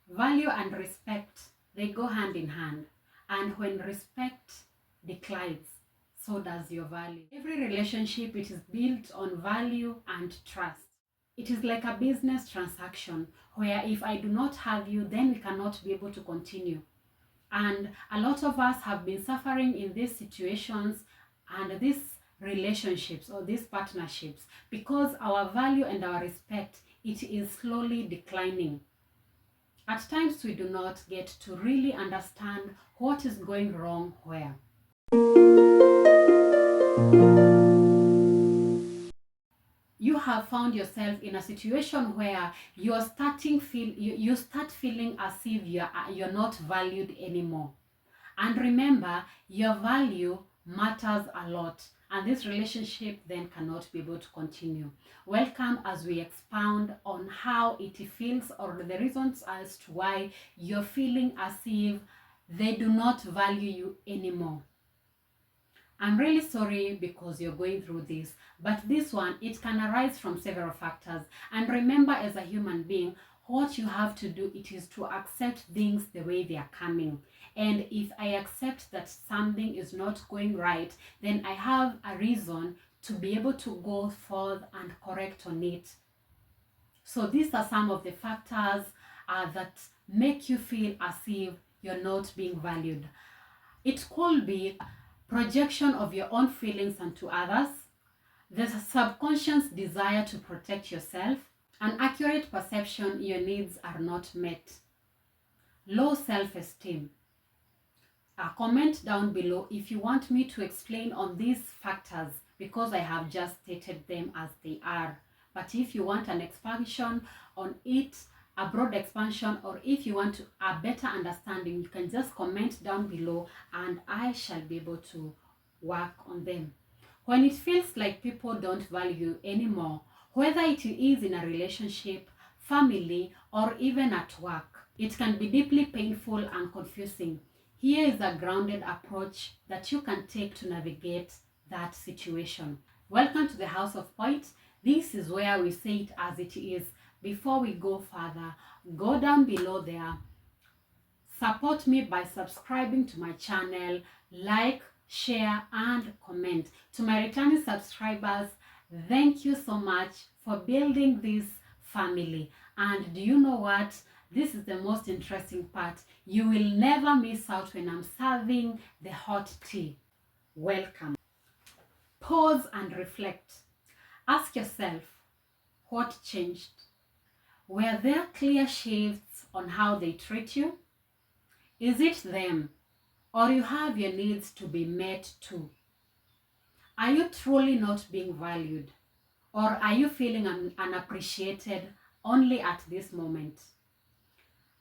Value and respect, they go hand in hand. And when respect declines, so does your value. Every relationship, it is built on value and trust. It is like a business transaction where if I do not have you, then we cannot be able to continue. And a lot of us have been suffering in these situations and these relationships or these partnerships because our value and our respect, it is slowly declining. At times we do not get to really understand what is going wrong where. You have found yourself in a situation where you start feeling as if you're not valued anymore. And remember, your value matters a lot, and this relationship then cannot be able to continue. Welcome as we expound on how it feels or the reasons as to why you're feeling as if they do not value you anymore. I'm really sorry because you're going through this, but this one, it can arise from several factors. And remember, as a human being, what you have to do, it is to accept things the way they are coming. And if I accept that something is not going right, then I have a reason to be able to go forth and correct on it. So these are some of the factors that make you feel as if you're not being valued. It could be projection of your own feelings onto others, the subconscious desire to protect yourself, an accurate perception your needs are not met, low self-esteem. Comment down below if you want me to explain on these factors because I have just stated them as they are. But if you want an expansion on it, a broad expansion, or if you want a better understanding, you can just comment down below and I shall be able to work on them. When it feels like people don't value you anymore, whether it is in a relationship, family, or even at work, it can be deeply painful and confusing. Here is a grounded approach that you can take to navigate that situation. Welcome to the House of Point. This is where we say it as it is. Before we go further, go down below there. Support me by subscribing to my channel, like, share, and comment. To my returning subscribers, thank you so much for building this family. And do you know what? This is the most interesting part. You will never miss out when I'm serving the hot tea. Welcome. Pause and reflect. Ask yourself, what changed? Were there clear shifts on how they treat you? Is it them, or you have your needs to be met too? Are you truly not being valued, or are you feeling unappreciated only at this moment?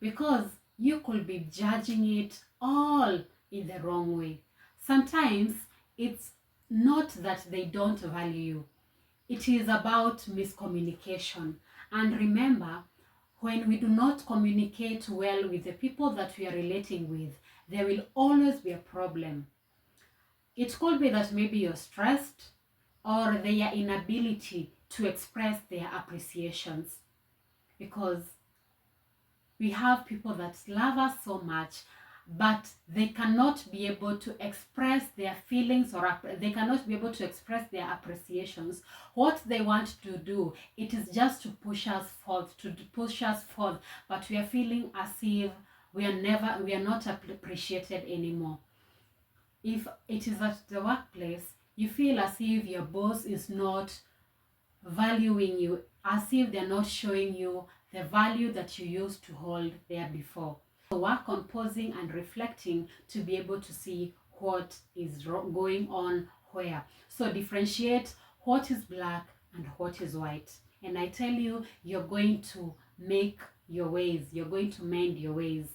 Because you could be judging it all in the wrong way. Sometimes it's not that they don't value you. It is about miscommunication. And remember, when we do not communicate well with the people that we are relating with, there will always be a problem. It could be that maybe you're stressed or their inability to express their appreciations. Because we have people that love us so much, but they cannot be able to express their feelings or they cannot be able to express their appreciations. What they want to do, it is just to push us forth, but we are feeling as if we are not appreciated anymore. If it is at the workplace, you feel as if your boss is not valuing you, as if they're not showing you the value that you used to hold there before. So work on pausing and reflecting to be able to see what is going on where. So differentiate what is black and what is white. And I tell you, you're going to make your ways. You're going to mend your ways.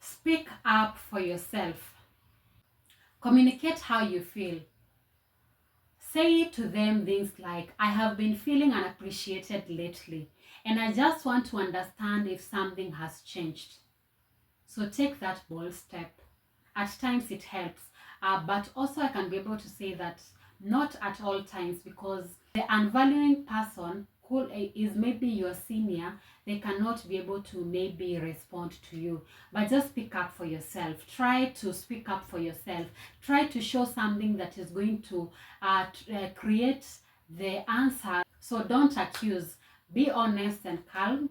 Speak up for yourself. Communicate how you feel. Say to them things like, I have been feeling unappreciated lately, and I just want to understand if something has changed. So take that bold step. At times it helps, but also I can be able to say that not at all times, because the unvaluing person is maybe your senior, they cannot be able to maybe respond to you. But just speak up for yourself. Try to speak up for yourself. Try to show something that is going to create the answer. So don't accuse. Be honest and calm.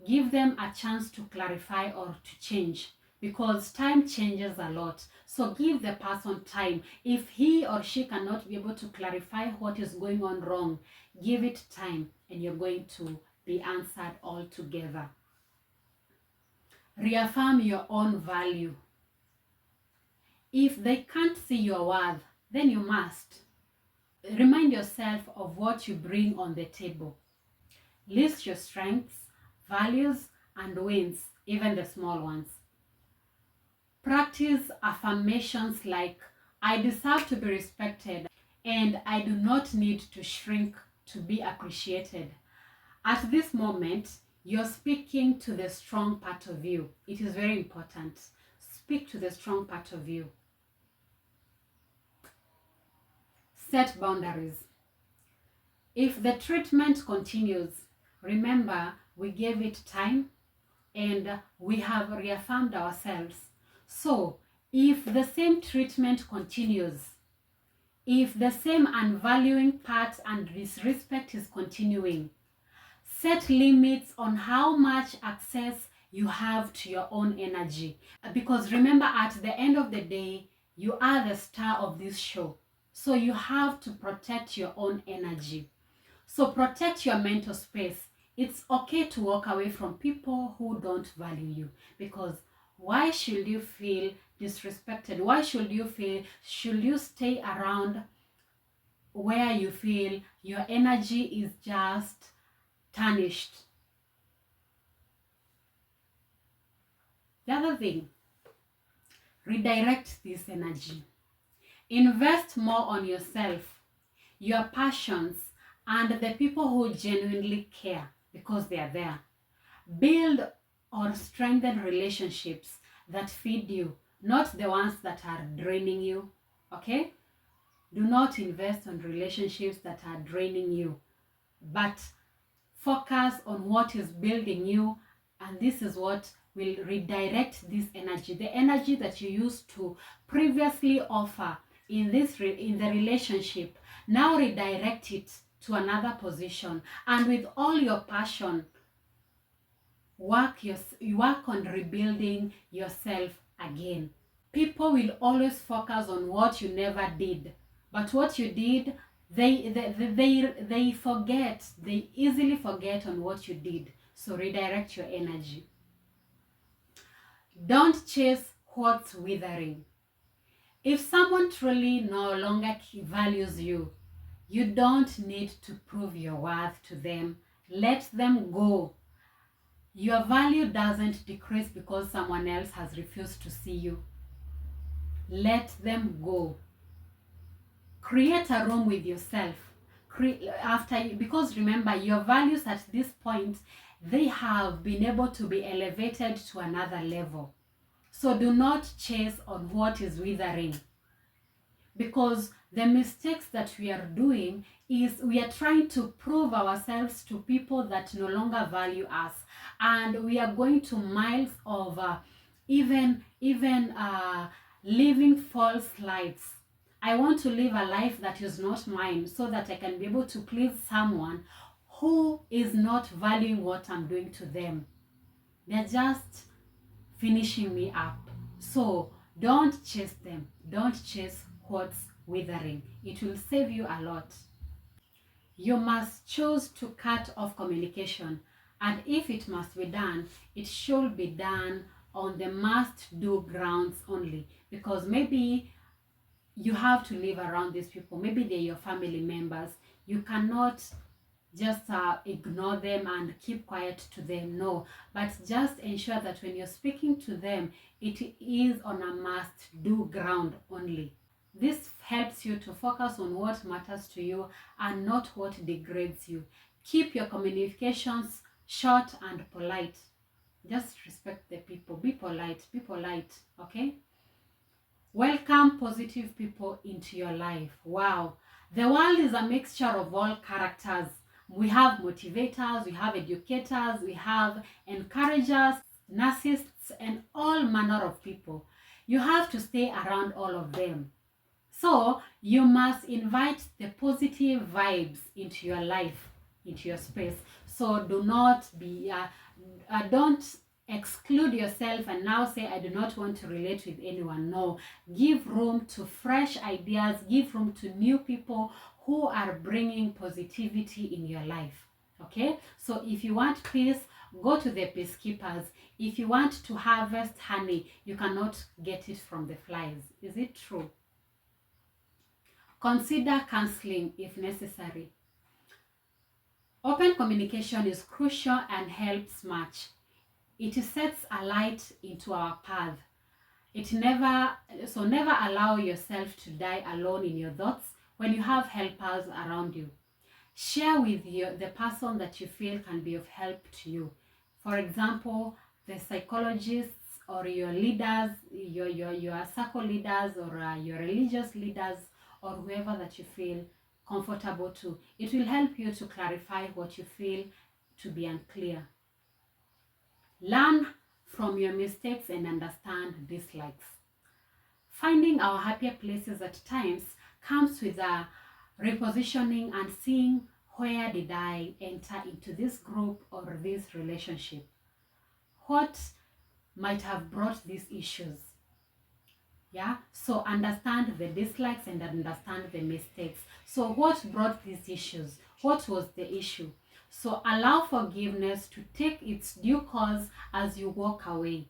Give them a chance to clarify or to change, because time changes a lot. So give the person time. If he or she cannot be able to clarify what is going on wrong, give it time and you're going to be answered altogether. Reaffirm your own value. If they can't see your worth, then you must. Remind yourself of what you bring on the table. List your strengths, values, and wins, even the small ones. Practice affirmations like, I deserve to be respected and I do not need to shrink to be appreciated. At this moment, you're speaking to the strong part of you. It is very important. Speak to the strong part of you. Set boundaries. If the treatment continues, remember we gave it time and we have reaffirmed ourselves. So, if the same treatment continues, if the same unvaluing part and disrespect is continuing, set limits on how much access you have to your own energy. Because remember, at the end of the day, you are the star of this show. So you have to protect your own energy. So protect your mental space. It's okay to walk away from people who don't value you, because why should you feel disrespected? Why should you stay around where you feel your energy is just tarnished? The other thing, redirect this energy. Invest more on yourself, your passions, and the people who genuinely care, because they are there. Build or strengthen relationships that feed you, not the ones that are draining you, okay? Do not invest on relationships that are draining you, but focus on what is building you, and this is what will redirect this energy. The energy that you used to previously offer in the relationship, now redirect it to another position, and with all your passion, work on rebuilding yourself again. People will always focus on what you never did, but what you did, they forget. They easily forget on what you did. So redirect your energy. Don't chase what's withering. If someone truly no longer values you, you don't need to prove your worth to them. Let them go. Your value doesn't decrease because someone else has refused to see you. Let them go. Create a room with yourself. Because remember, your values at this point, they have been able to be elevated to another level. So do not chase on what is withering. Because the mistakes that we are doing is we are trying to prove ourselves to people that no longer value us, and we are going to miles of even living false lives. I want to live a life that is not mine, so that I can be able to please someone who is not valuing what I'm doing to them. They're just finishing me up. So don't chase them. Don't chase what's withering. It will save you a lot. You must choose to cut off communication, and if it must be done, it should be done on the must-do grounds only, because maybe you have to live around these people. Maybe they're your family members. You cannot just ignore them and keep quiet to them. No, but just ensure that when you're speaking to them, it is on a must-do ground only. This helps you to focus on what matters to you and not what degrades you. Keep your communications short and polite. Just respect the people. Be polite. Be polite. Okay? Welcome positive people into your life. Wow. The world is a mixture of all characters, We have motivators, we have educators, we have encouragers, narcissists, and all manner of people. You have to stay around all of them. So you must invite the positive vibes into your life, into your space. So do not be, don't exclude yourself and now say, I do not want to relate with anyone. No, give room to fresh ideas, give room to new people who are bringing positivity in your life. Okay, so if you want peace, go to the peacekeepers. If you want to harvest honey, you cannot get it from the flies. Is it true? Consider counseling if necessary. Open communication is crucial and helps much. It sets a light into our path. Never allow yourself to die alone in your thoughts when you have helpers around you. Share with the person that you feel can be of help to you. For example, the psychologists or your leaders, your circle leaders, or your religious leaders, or whoever that you feel comfortable to. It will help you to clarify what you feel to be unclear. Learn from your mistakes and understand dislikes. Finding our happier places at times comes with a repositioning and seeing, where did I enter into this group or this relationship? What might have brought these issues? Yeah, so understand the dislikes and understand the mistakes. So what brought these issues? What was the issue? So allow forgiveness to take its due course as you walk away.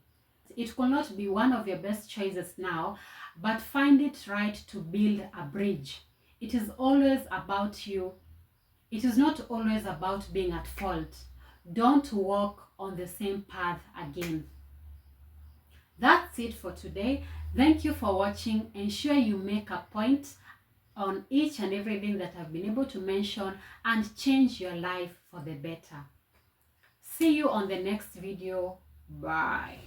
It will not be one of your best choices now, but find it right to build a bridge. It is always about you. It is not always about being at fault. Don't walk on the same path again. That's it for today. Thank you for watching. Ensure you make a point on each and everything that I've been able to mention and change your life for the better. See you on the next video. Bye.